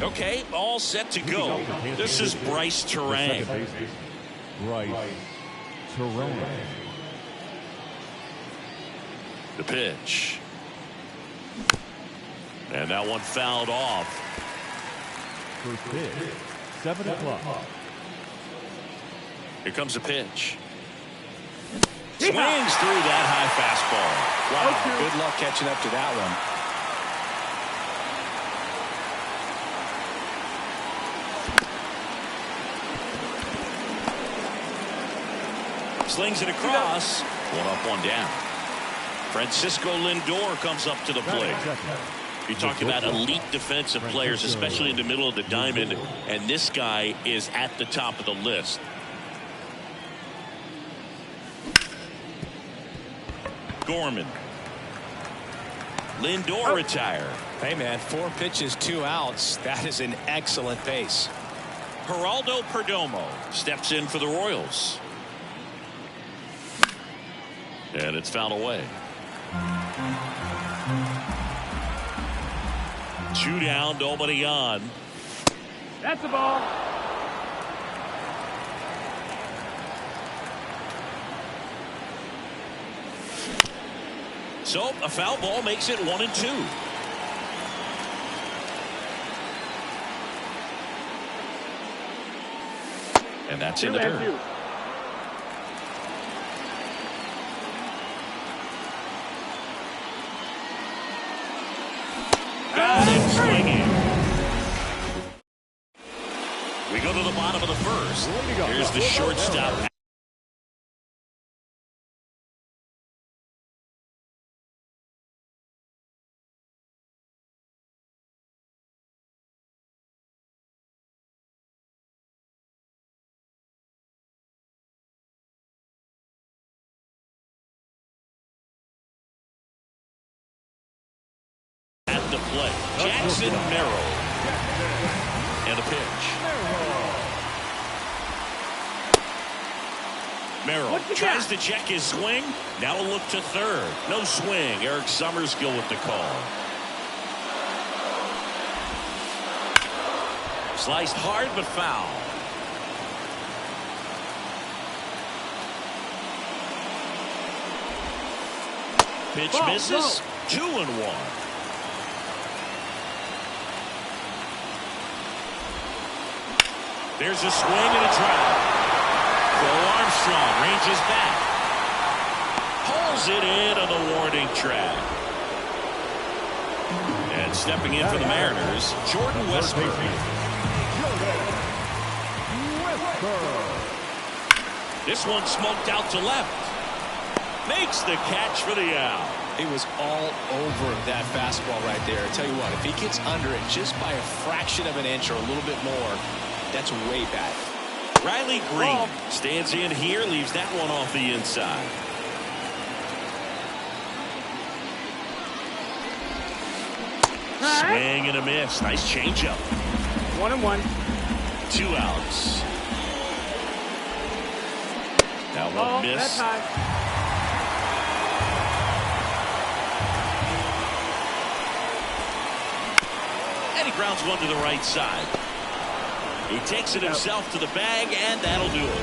Okay, all set to go. This is Bryce Terang. Bryce Terang. The pitch. And that one fouled off. First pitch, 7 o'clock. Here comes the pitch. Swings through that high fastball. Wow, good luck catching up to that one. Slings it across. One up, one down. Francisco Lindor comes up to the plate. You talk about elite defensive players, especially in the middle of the diamond, and this guy is at the top of the list. Gorman. Lindor retired. Hey, man, 4 pitches, 2 outs. That is an excellent pace. Geraldo Perdomo steps in for the Royals. And it's fouled away. 2 down, nobody on. That's the ball. So a foul ball makes it 1-2. And that's in the dirt. Got it swinging. We go to the bottom of the first. Here's the shortstop. At the play, Jackson Merrill. And a pitch. Merrill tries to check his swing. Now a look to third. No swing. Eric Summerskill with the call. Sliced hard but foul. Pitch misses. 2-1. There's a swing and a drive. Joe Armstrong ranges back. Pulls it in on the warning track. And stepping in for the Mariners, Jordan Westburg. This one smoked out to left. Makes the catch for the out. He was all over that fastball right there. I tell you what, if he gets under it just by a fraction of an inch or a little bit more, that's way back. Riley Green stands in here, leaves that one off the inside. Swing and a miss. Nice changeup. 1-1. 2 outs. That one missed. That's high. And he grounds one to the right side. He takes it himself to the bag, and that'll do it.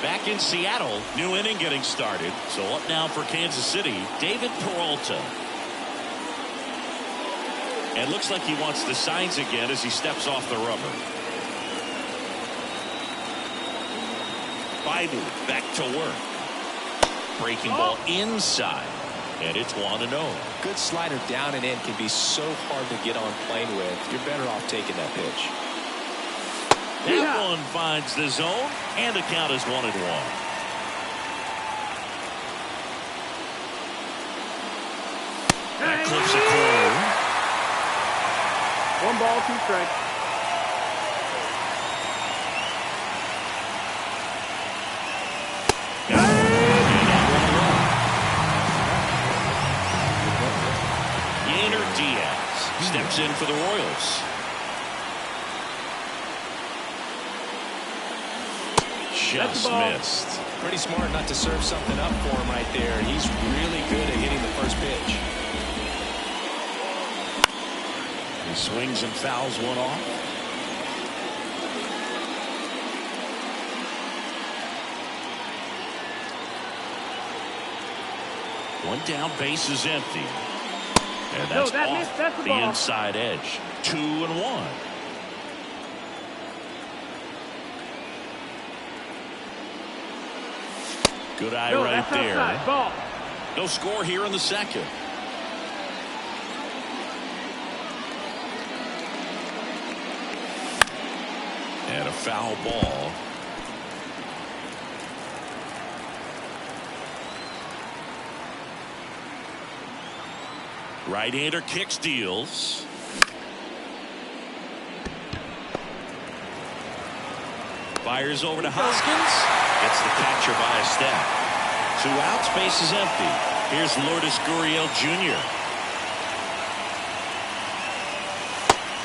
Back in Seattle, new inning getting started. So up now for Kansas City, David Peralta. And looks like he wants the signs again as he steps off the rubber. Biden back to work. Breaking ball inside. And it's 1-0. Good slider down and in can be so hard to get on plane with. You're better off taking that pitch. That one finds the zone, and the count is 1-1. That clips it through. 1 ball, 2 strikes. Diaz steps in for the Royals. Just missed. Pretty smart not to serve something up for him right there. He's really good at hitting the first pitch. Swings and fouls one off. One down, base is empty. And that's off the inside edge. 2-1. Good eye right there. No score here in the second. And a foul ball. Right-hander kicks, deals. Fires over to Hoskins. Gets the catcher by a step. 2 outs, base is empty. Here's Lourdes Gurriel Jr.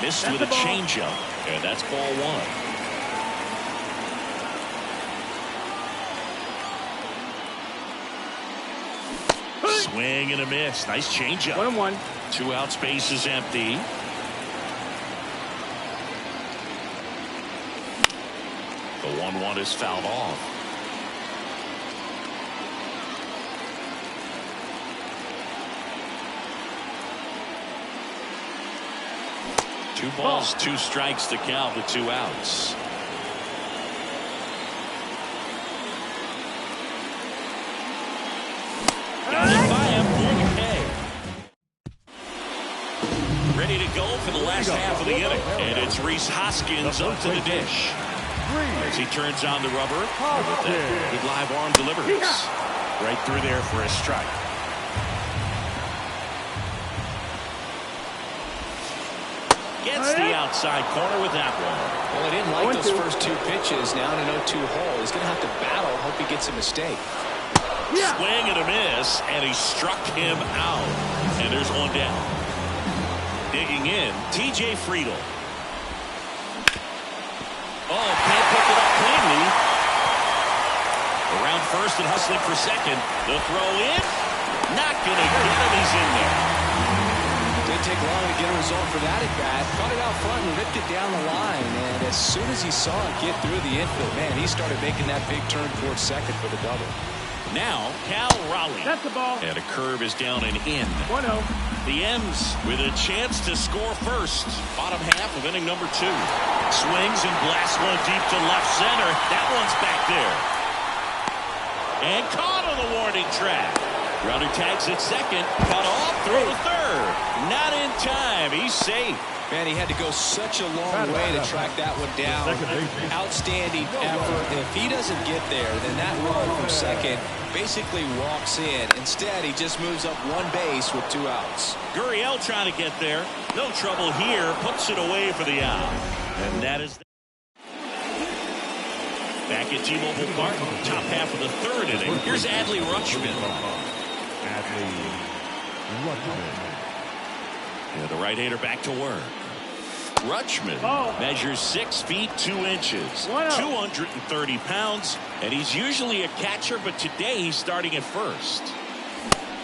Missed with a changeup, and that's ball 1. Swing and a miss. Nice changeup. 1-1. 2 outs, base is empty. The 1-1 is fouled off. Two balls, 2 strikes to count with 2 outs. Got it by him for the K. Ready to go for the last half of the inning. And it's Rhys Hoskins up to the dish. As he turns on the rubber with that good live arm deliveries. Right through there for a strike. Gets the outside corner with that one. Well, he didn't like those first 2 pitches. Now in an 0-2 hole. He's going to have to battle. Hope he gets a mistake. Swing and a miss, and he struck him out. And there's one down. Digging in, TJ Friedl. Oh, can't pick it up cleanly. Around first and hustling for second. The throw in. Not going to get him. He's in there. Didn't take long to get a result for that at bat. Caught it out front and ripped it down the line. And as soon as he saw it get through the infield, man, he started making that big turn towards second for the double. Now, Cal Raleigh. That's the ball. And a curve is down and in. 1-0. The M's with a chance to score first. Bottom half of inning number 2. Swings and blasts one deep to left center. That one's back there. And caught on the warning track. Runner tags at second. Cut off. Throw to third. Not in time. He's safe. Man, he had to go such a long way to track that one down. Outstanding effort. If he doesn't get there, then that run from second basically walks in. Instead, he just moves up 1 base with 2 outs. Gurriel trying to get there. No trouble here. Puts it away for the out. And that is back at T-Mobile Park. Top half of the 3rd inning. Here's Adley Rutschman. Yeah, the right-hander back to work. Rutschman measures 6 feet 2 inches, 230 pounds, and he's usually a catcher, but today he's starting at first.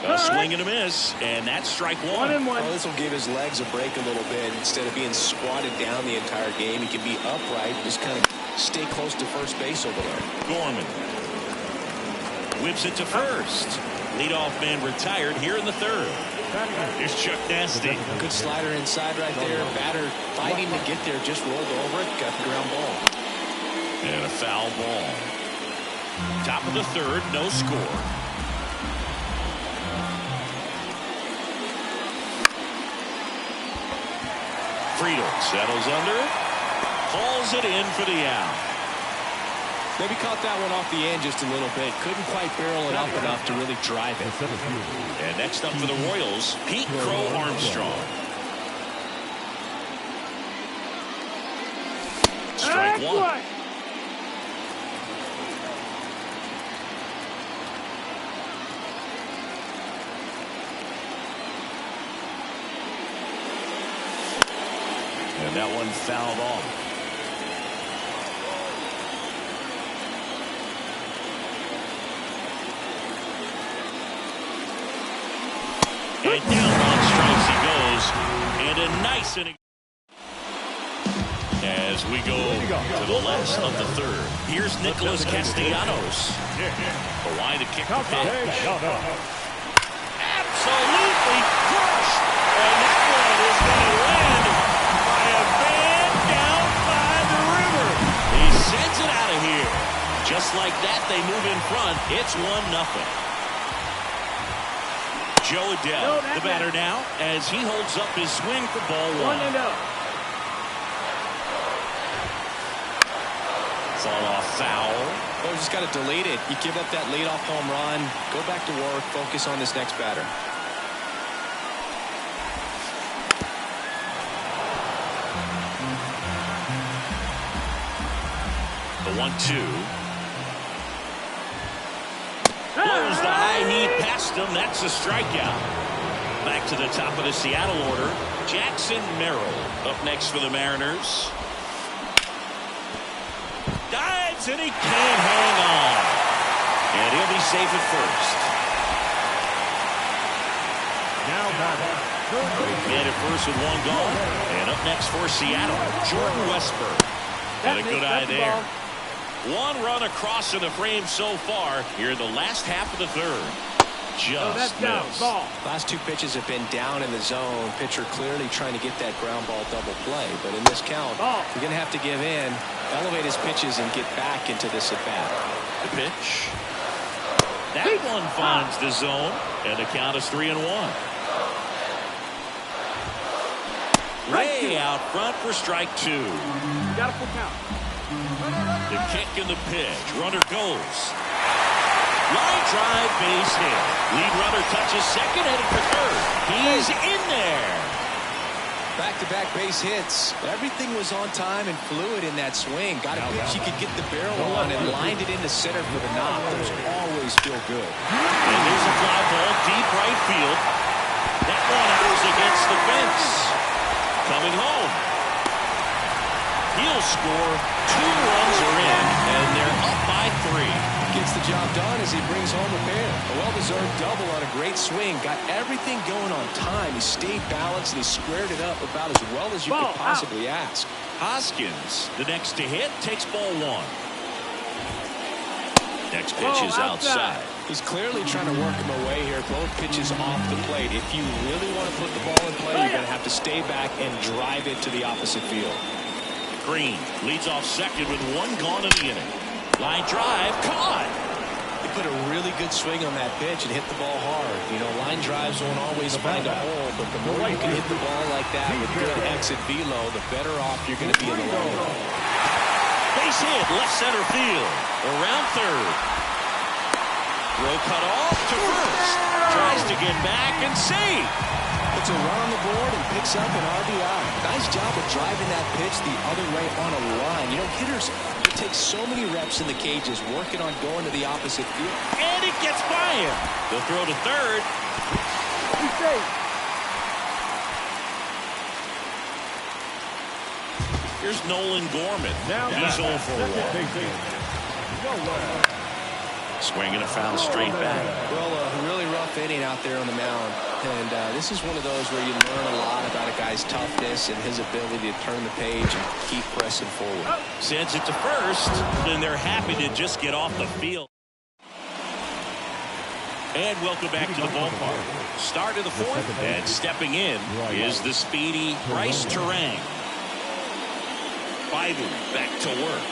A swing and a miss, and that's strike 1. Well, this will give his legs a break a little bit. Instead of being squatted down the entire game, he can be upright and just kind of stay close to first base over there. Gorman whips it to first. Leadoff man retired here in the 3rd. Here's Chuck Nasty. Good slider inside right there. Batter fighting to get there, just rolled over it, got the ground ball. And a foul ball. Top of the 3rd, no score. Friedl settles under it, hauls it in for the out. Maybe caught that one off the end just a little bit. Couldn't quite barrel it up enough to really drive it. And next up for the Royals, Pete Crow Armstrong. Strike 1. And that one fouled off. And down on strikes he goes. And a nice inning. As we go to the last of the third. Here's Nicholas Castellanos. The line to kick the pitch. Absolutely crushed. And that one is going to land by a man down by the river. He sends it out of here. Just like that, they move in front. It's 1-0. Joe Adele, the batter now, as he holds up his swing for ball 1. 1-0. Fall off foul. Oh, just got to delete it. You give up that leadoff home run. Go back to work. Focus on this next batter. The 1-2. Blows the high knee past him. That's a strikeout. Back to the top of the Seattle order. Jackson Merrill up next for the Mariners. Dives and he can't hang on. And he'll be safe at first. Now batting. Man at first with 1 gone. And up next for Seattle, Jordan Westburg. Got a good eye there. 1 run across in the frame so far here in the last half of the third. Just missed. Last 2 pitches have been down in the zone. Pitcher clearly trying to get that ground ball double play. But in this count, you're going to have to give in, elevate his pitches, and get back into this at-bat. The pitch. That one finds the zone, and the count is 3-1. Way out front for strike 2. Got a full count. The kick and the pitch. Runner goes. Line drive, base hit. Lead runner touches second, headed for third. He's in there. Back-to-back base hits. Everything was on time and fluid in that swing. Got a pitch you could get the barrel on and lined it into center for the knock. Those always feel good. And there's a fly ball deep right field. That one out against the fence. Coming home. He'll score. 2 runs are in, and they're up by 3. Gets the job done as he brings home a pair. A well-deserved double on a great swing. Got everything going on time. He stayed balanced and he squared it up about as well as you could possibly ask. Hoskins, the next to hit, takes ball 1. Next pitch is outside. He's clearly trying to work him away here. Both pitches off the plate. If you really want to put the ball in play, you're going to have to stay back and drive it to the opposite field. Green leads off second with 1 gone in the inning. Line drive, caught. He put a really good swing on that pitch and hit the ball hard. You know, line drives won't always find a hole, but the more you can hit the ball like that with good exit velo, the better off you're going to be in the long run. Base hit, left center field. Around third. Throw cut off to first. Tries to get back and save. Puts a run on the board and picks up an RBI. Nice job of driving that pitch the other way on a line. You know, hitters, it takes so many reps in the cages working on going to the opposite field. And it gets by him. The throw to third. Here's Nolan Gorman. He's 0 for 1. Swing and a foul straight back. Well, a really rough inning out there on the mound. And this is one of those where you learn a lot about a guy's toughness and his ability to turn the page and keep pressing forward. Sends it to first, and they're happy to just get off the field. And welcome back to the ballpark. Start of the 4th, and stepping in is the speedy Bryce Terang. Biden back to work.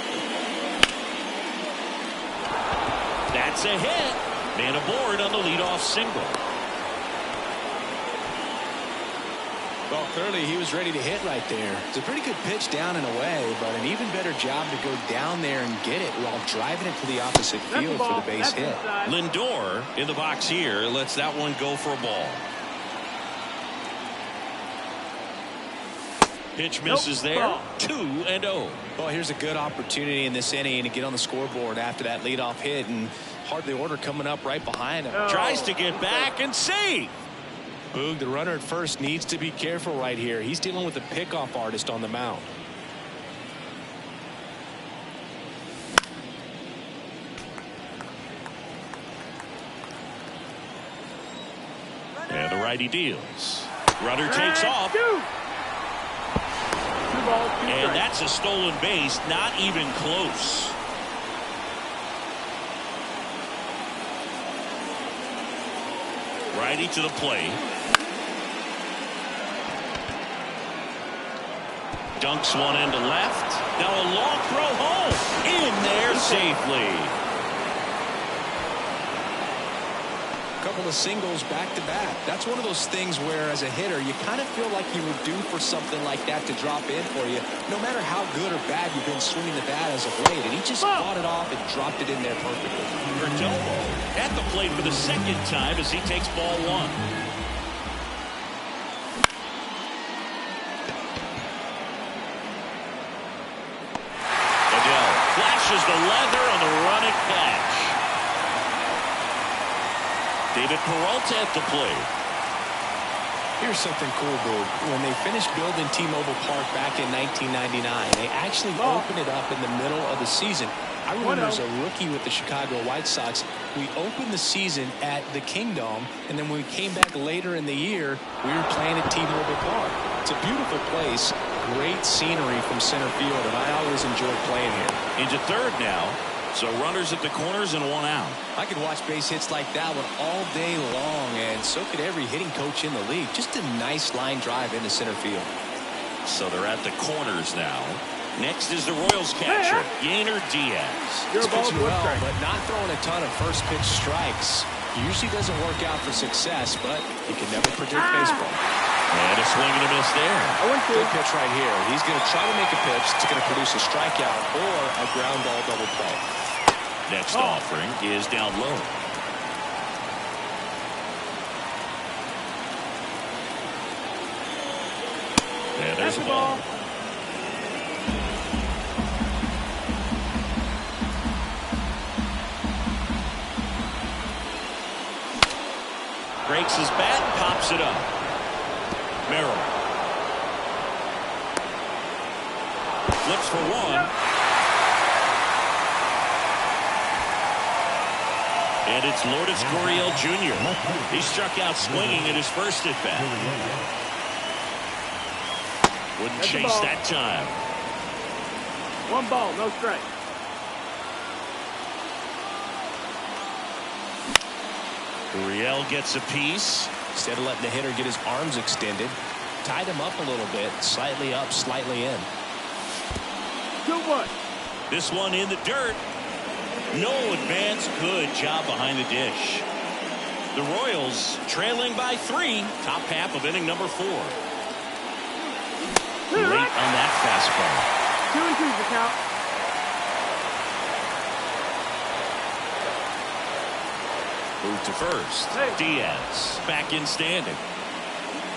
That's a hit. Man aboard on the leadoff single. Well, clearly he was ready to hit right there. It's a pretty good pitch down and away, but an even better job to go down there and get it while driving it to the opposite field for the base hit. Lindor in the box here lets that one go for a ball. Pitch misses there. 2-0. Well, here's a good opportunity in this inning to get on the scoreboard after that leadoff hit, and hardly order coming up right behind him. Tries to get back and save. Boog, the runner at first, needs to be careful right here. He's dealing with a pickoff artist on the mound. And the righty deals. Runner takes off. And that's a stolen base, not even close. Righty to the plate. Dunks one into left. Now a long throw home. In there safely. Couple of singles back to back. That's one of those things where as a hitter you kind of feel like you were due for something like that to drop in for you, no matter how good or bad you've been swinging the bat as of late, and he just fought it off and dropped it in there perfectly. Verdelmo at the plate for the second time as he takes ball one. Adele flashes the leather on the running catch. David Peralta at the plate. Here's something cool, Boog. When they finished building T-Mobile Park back in 1999, they actually opened it up in the middle of the season. I remember as a rookie with the Chicago White Sox, we opened the season at the Kingdome, and then when we came back later in the year, we were playing at T-Mobile Park. It's a beautiful place, great scenery from center field, and I always enjoyed playing here. Into third now. So runners at the corners and one out. I could watch base hits like that one all day long, and so could every hitting coach in the league. Just a nice line drive into center field. So they're at the corners now. Next is the Royals catcher, Yainer Diaz. He's pitching well, but not throwing a ton of first pitch strikes. Usually doesn't work out for success, but you can never predict baseball. And a swing and a miss there. Good pitch right here. He's going to try to make a pitch that's going to produce a strikeout or a ground ball double play. Next offering is down low. And there's a ball. Breaks his bat and pops it up. Merrill. Flips for one. And it's Lourdes Gurriel Jr. He struck out swinging at his first at bat. Wouldn't chase that time. One ball, no strike. Gurriel gets a piece. Instead of letting the hitter get his arms extended, tied him up a little bit, slightly up, slightly in. 2-1. This one in the dirt. No advance. Good job behind the dish. The Royals trailing by 3. Top half of inning number 4. Late on that fastball. 2-2 the count. Move to first. Diaz back in standing.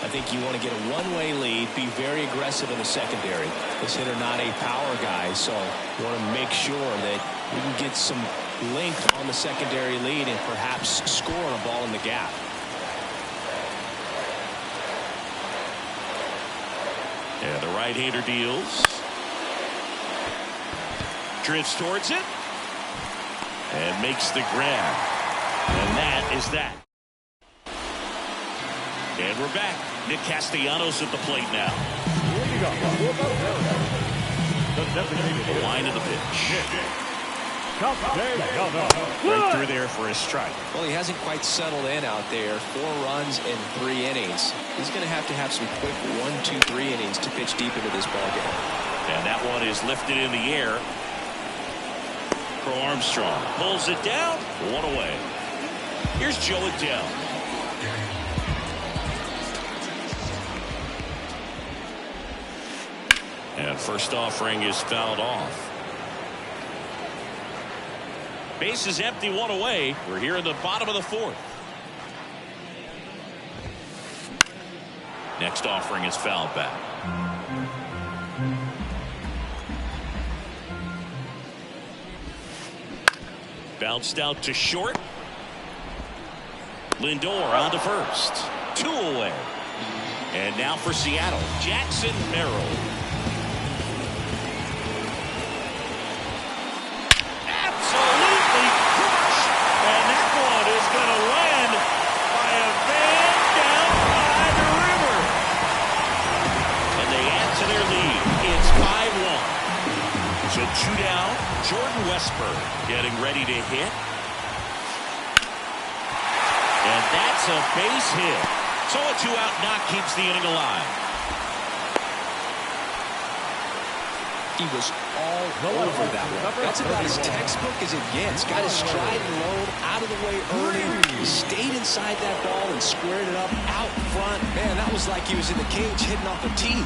I think you want to get a one-way lead, be very aggressive in the secondary. This hitter not a power guy, so you want to make sure that we can get some length on the secondary lead and perhaps score a ball in the gap. Yeah, the right-hander deals. Drifts towards it. And makes the grab. And that is that. And we're back. Nick Castellanos at the plate now. The line of the pitch. Right through there for a strike. Well, he hasn't quite settled in out there. 4 runs in 3 innings. He's going to have some quick 1, 2, 3 innings to pitch deep into this ballgame. And that one is lifted in the air. For Armstrong. Pulls it down. 1 away. Here's Joe Adele. And first offering is fouled off. Base is empty, 1 away. We're here in the bottom of the 4th. Next offering is fouled back. Bounced out to short. Lindor on to first. 2 away. And now for Seattle, Jackson Merrill. Absolutely crushed. And that one is going to land by a man down by the river. And they add to their lead. Jordan Westburg getting ready to hit. And that's a base hit. So a 2-out knock keeps the inning alive. He was all over that one. That's about as textbook as it gets. Got his stride and load out of the way early. He stayed inside that ball and squared it up out front. Man, that was like he was in the cage hitting off a tee.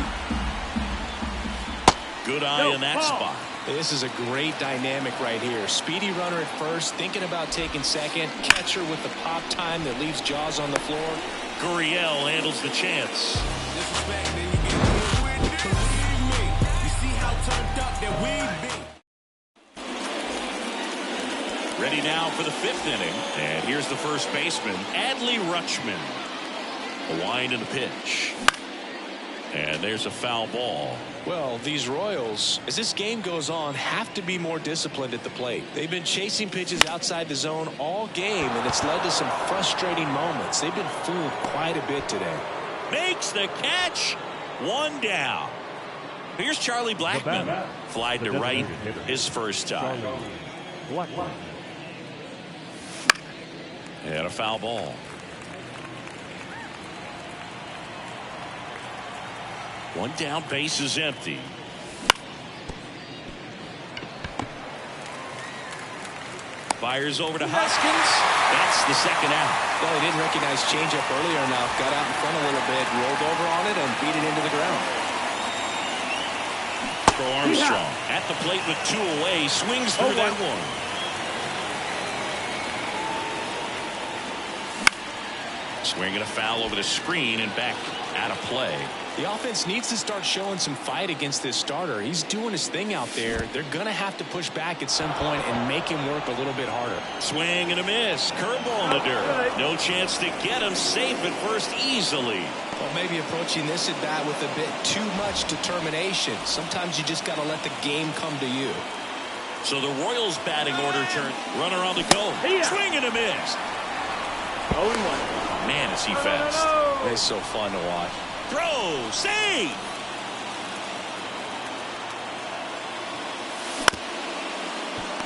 Good eye in that spot. This is a great dynamic right here. Speedy runner at first, thinking about taking second. Catcher with the pop time that leaves Jaws on the floor. Gurriel handles the chance. Ready now for the 5th inning. And here's the first baseman, Adley Rutschman. A wind and a pitch. And there's a foul ball. Well, these Royals, as this game goes on, have to be more disciplined at the plate. They've been chasing pitches outside the zone all game, and it's led to some frustrating moments. They've been fooled quite a bit today. Makes the catch. 1 down. Here's Charlie Blackmon. Flied to right his first time. And a foul ball. One down, base is empty. Fires over to Hoskins. That's the second out. Well, he didn't recognize changeup earlier enough. Got out in front a little bit, rolled over on it, and beat it into the ground. For Armstrong at the plate with 2 away, swings through that one. Swinging a foul over the screen and back out of play. The offense needs to start showing some fight against this starter. He's doing his thing out there. They're going to have to push back at some point and make him work a little bit harder. Swing and a miss. Curveball in the dirt. No chance to get him. Safe at first easily. Well, maybe approaching this at bat with a bit too much determination. Sometimes you just got to let the game come to you. So the Royals batting order turn. Runner on the go. Swing and a miss. 0-1. Man, is he fast. It's so fun to watch. Throw, save.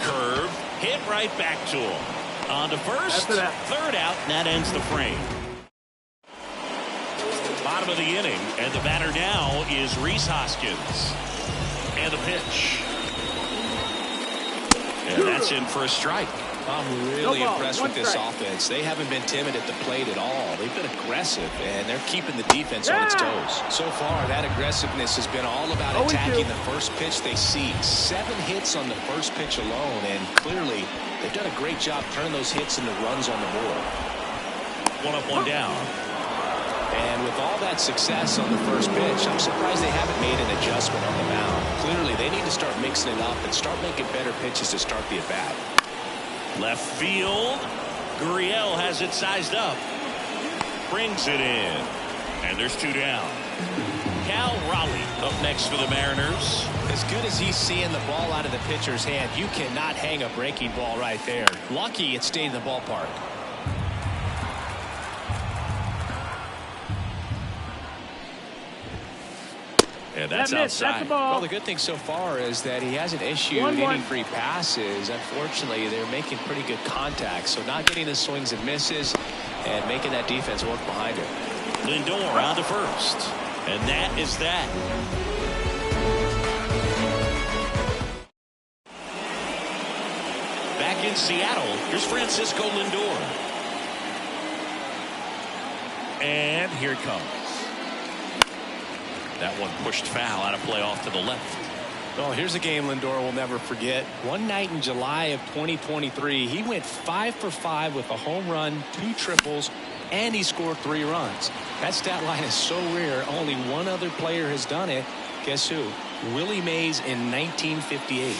Curve, hit right back to him. On to first, 3rd out, and that ends the frame. Bottom of the inning, and the batter now is Rhys Hoskins. And the pitch. And that's in for a strike. I'm really impressed with this offense. They haven't been timid at the plate at all. They've been aggressive, and they're keeping the defense on its toes. So far, that aggressiveness has been all about attacking the first pitch they see. 7 hits on the first pitch alone, and clearly they've done a great job turning those hits into runs on the board. 1 up, 1 down. And with all that success on the first pitch, I'm surprised they haven't made an adjustment on the mound. Clearly, they need to start mixing it up and start making better pitches to start the at-bat. Left field. Gurriel has it sized up. Brings it in. And there's 2 down. Cal Raleigh up next for the Mariners. As good as he's seeing the ball out of the pitcher's hand, you cannot hang a breaking ball right there. Lucky it stayed in the ballpark. And that's outside. That's the ball. Well, the good thing so far is that he hasn't issued any free passes. Unfortunately, they're making pretty good contact, so not getting the swings and misses and making that defense work behind it. Lindor on to first. And that is that. Back in Seattle, here's Francisco Lindor. And here it comes. That one pushed foul out of play off to the left. Well, here's a game Lindor will never forget. One night in July of 2023, he went 5 for 5 with a home run, 2 triples, and he scored 3 runs. That stat line is so rare, only one other player has done it. Guess who? Willie Mays in 1958.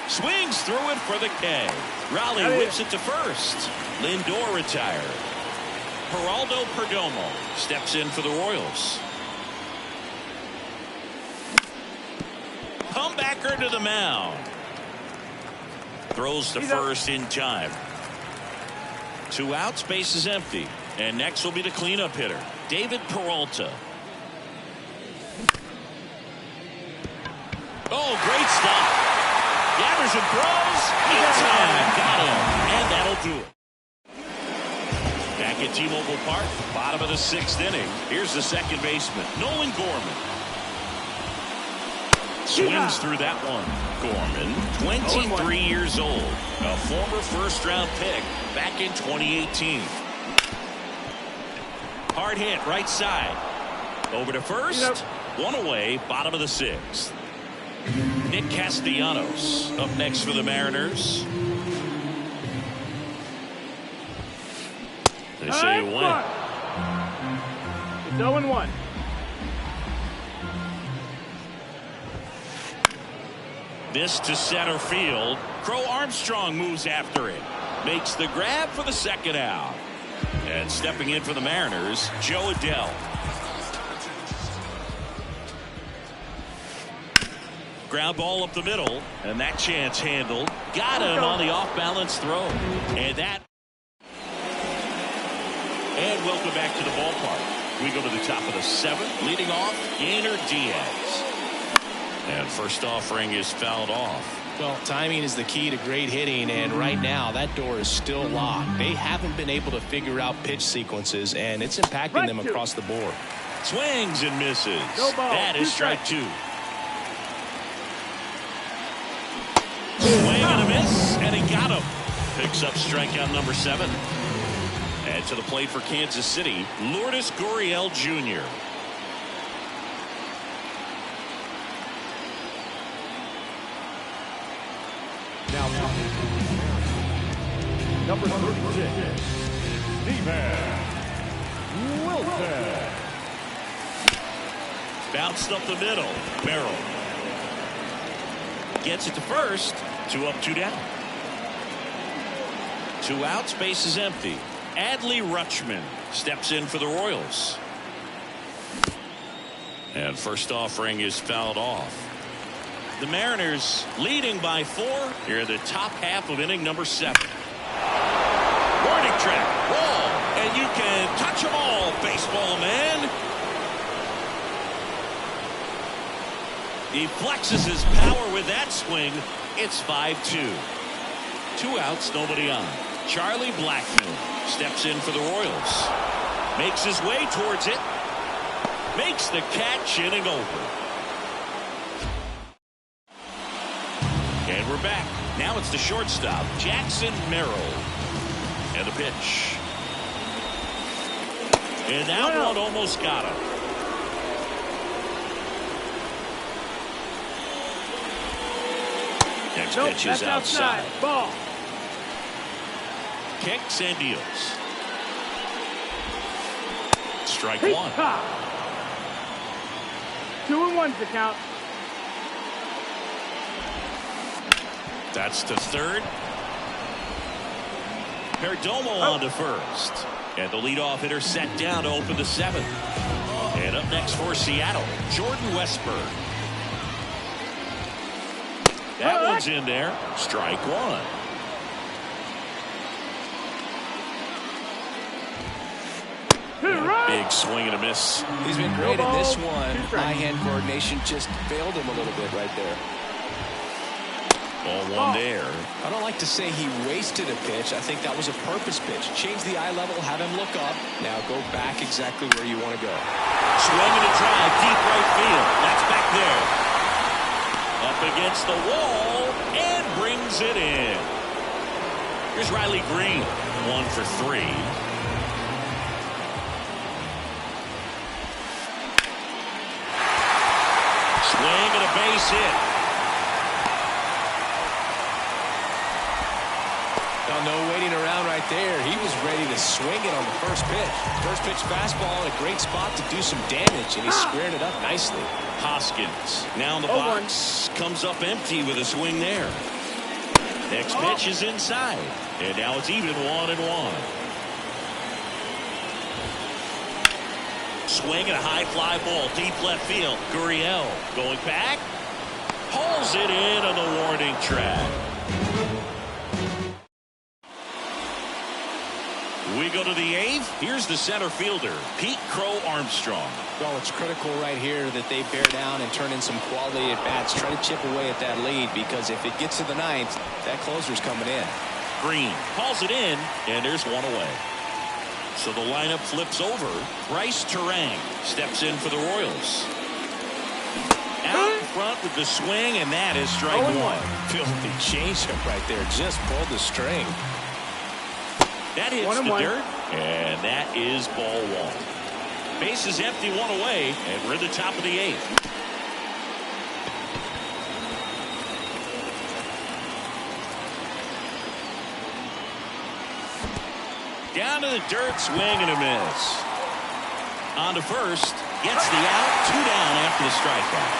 Swings through it for the K. Raleigh whips it to first. Lindor retired. Geraldo Perdomo steps in for the Royals. Comebacker to the mound. Throws to first in time. 2 outs, base is empty. And next will be the cleanup hitter, David Peralta. Oh, great stop. Gathers and throws. In time. Got him. And that'll do it. Back at T-Mobile Park, bottom of the 6th inning. Here's the second baseman, Nolan Gorman. Swings through that one. Gorman, 23 years old, a former first-round pick back in 2018. Hard hit, right side. Over to first. One away, bottom of the 6th. Nick Castellanos up next for the Mariners. They say it went. It's 0-1. This to center field. Crow Armstrong moves after it. Makes the grab for the second out. And stepping in for the Mariners, Joe Adell. Ground ball up the middle, and that chance handled. Got him on the off-balance throw. And that. And welcome back to the ballpark. We go to the top of the 7th. Leading off, Yainer Diaz. And first offering is fouled off. Well, timing is the key to great hitting, and right now that door is still locked. They haven't been able to figure out pitch sequences, and it's impacting them across the board. Swings and misses. No ball. That is strike 2. Swing and a miss, and he got him. Picks up strikeout number 7. And to the plate for Kansas City, Lourdes Gurriel Jr. Now, number 36, Steven Wilson. Bounced up the middle. Barrel. Gets it to first. 2 up, 2 down. 2 outs, base is empty. Adley Rutschman steps in for the Royals. And first offering is fouled off. The Mariners leading by 4 here in the top half of inning number 7. Warning track, wall, and you can touch them all, baseball man. He flexes his power with that swing. It's 5-2. 2 outs, nobody on. Charlie Blackmon steps in for the Royals. Makes his way towards it. Makes the catch, inning over. And we're back. Now it's the shortstop, Jackson Merrill. And the pitch. And that one almost got him. Next pitch is outside. Ball. Kicks and deals. Strike 1. 2-1's the count. That's to third. Perdomo on to first. And the leadoff hitter set down to open the 7th. And up next for Seattle, Jordan Westburg. That one's in there. Strike 1. Big swing and a miss. He's been great in this one. Eye-hand coordination just failed him a little bit right there. Ball 1 there. I don't like to say he wasted a pitch. I think that was a purpose pitch. Change the eye level, have him look up. Now go back exactly where you want to go. Swing and a drive, deep right field. That's back there. Up against the wall and brings it in. Here's Riley Green. 1 for 3. Swing and a base hit. No waiting around right there. He was ready to swing it on the first pitch. First pitch fastball in a great spot to do some damage, and he squared it up nicely. Hoskins now in the box. Comes up empty with a swing there. Next pitch is inside. And now it's even 1-1. Swing and a high fly ball. Deep left field. Gurriel going back. Hauls it in on the warning track. We go go to the eighth. Here's the center fielder, Pete Crow Armstrong. Well, it's critical right here that they bear down and turn in some quality at bats. Try to chip away at that lead, because if it gets to the ninth, that closer's coming in. Green calls it in, and there's one away. So the lineup flips over. Bryce Terang steps in for the Royals. Out in front with the swing, and that is strike one. Filthy changeup right there. Just pulled the string. That hits the dirt, and that is ball one. Base is empty, one away, and we're at the top of the eighth. Down to the dirt, swing and a miss. On to first, gets the out, 2 down after the strikeout.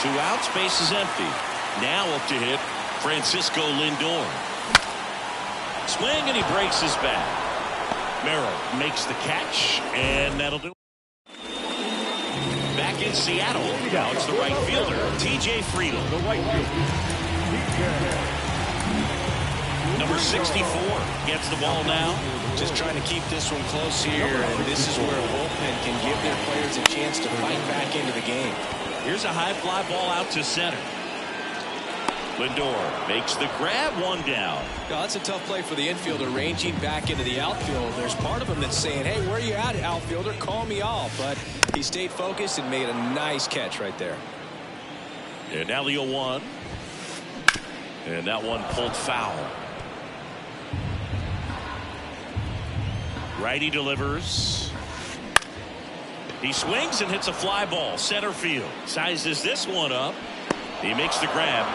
2 outs, base is empty. Now up to hit Francisco Lindor. Swing and he breaks his bat. Merrill makes the catch, and that'll do it. Back in Seattle, now it's the right fielder, TJ Friedl. The right fielder, Number 64 gets the ball now. Just trying to keep this one close here, and this is where a bullpen can give their players a chance to fight back into the game. Here's a high fly ball out to center. Lindor makes the grab, 1 down. Now, that's a tough play for the infielder, ranging back into the outfield. There's part of him that's saying, hey, where you at, outfielder? Call me off. But he stayed focused and made a nice catch right there. And now the 0-1. And that one pulled foul. Righty delivers. He swings and hits a fly ball, center field. Sizes this one up. He makes the grab,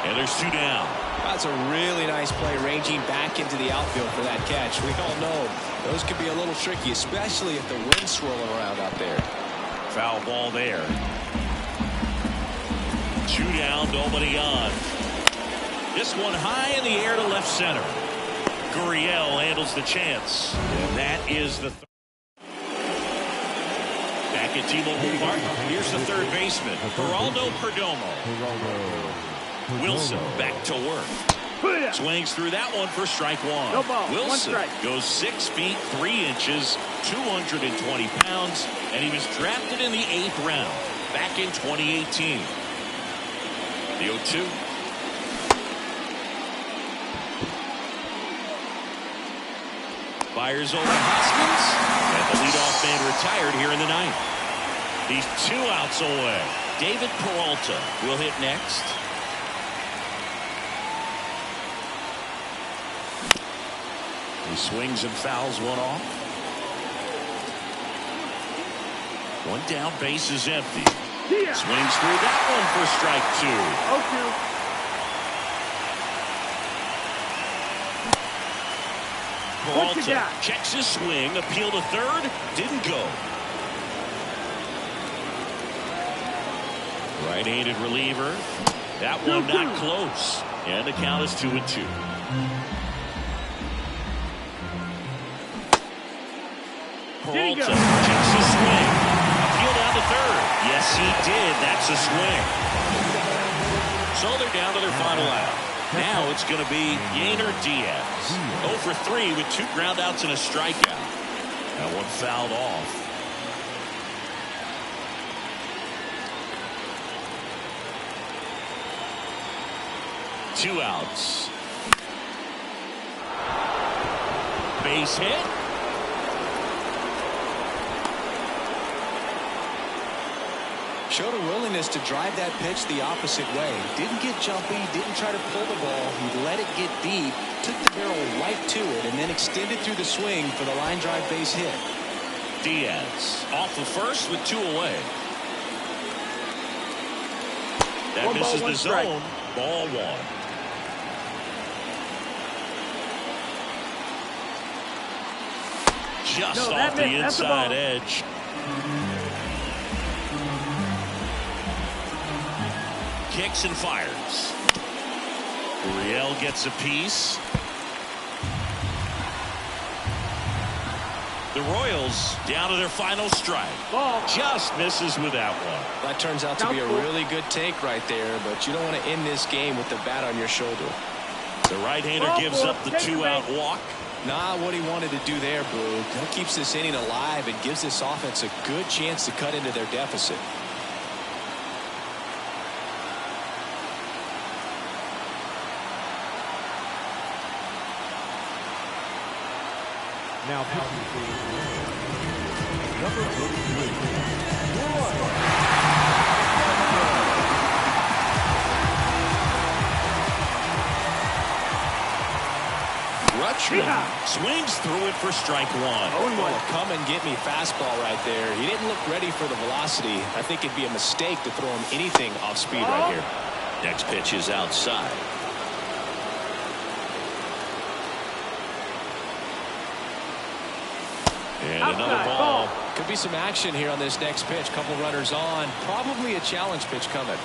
and there's 2 down. That's a really nice play, ranging back into the outfield for that catch. We all know those could be a little tricky, especially if the wind's swirling around out there. Foul ball there. 2 down, nobody on. This one high in the air to left center. Gurriel handles the chance, and that is the back at T-Mobile Park. Here's the third baseman, Geraldo Perdomo. Wilson back to work. Swings through that one for strike one. No ball. Wilson 1 strike. goes 6 feet 3 inches, 220 pounds, and he was drafted in the 8th round back in 2018. The 0-2. Fires over Hoskins, and the leadoff man retired here in the 9th. He's 2 outs away. David Peralta will hit next. He swings and fouls one off. 1 down, base is empty. Swings through that one for strike 2. 0-2. Peralta checks his swing, appeal to third, didn't go. Right-handed reliever. That one not close. And the count is 2-2. Peralta checks his swing. Appeal down to third. Yes, he did. That's a swing. So they're down to their final out. Now it's going to be Yainer Diaz. 0 for 3 with 2 groundouts and a strikeout. That one fouled off. Two outs. Base hit. Showed a willingness to drive that pitch the opposite way. Didn't get jumpy, didn't try to pull the ball. He let it get deep, took the barrel right to it, and then extended through the swing for the line drive base hit. Diaz off the first with 2 away. That misses the zone. Ball 1. Just off the inside edge. Kicks and fires. Gurriel gets a piece. The Royals down to their final strike. Ball. Just misses with that one. That turns out to be a really good take right there, but you don't want to end this game with the bat on your shoulder. The right-hander gives up the 2-out walk. Not what he wanted to do there, Boo. That keeps this inning alive and gives this offense a good chance to cut into their deficit. Now pitching number 33. Rutschman swings through it for strike one. Oh, come and get me fastball right there. He didn't look ready for the velocity. I think it'd be a mistake to throw him anything off speed right here. Next pitch is outside. And another ball. Could be some action here on this next pitch. Couple runners on. Probably a challenge pitch coming.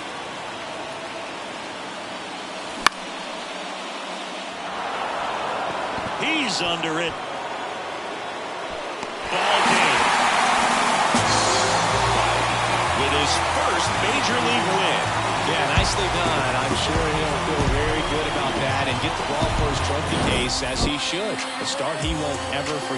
He's under it. Ball game. With his first major league win. Yeah, nicely done. I'm sure he'll feel very good about that and get the ball for his trophy case, as he should. A start he won't ever forget.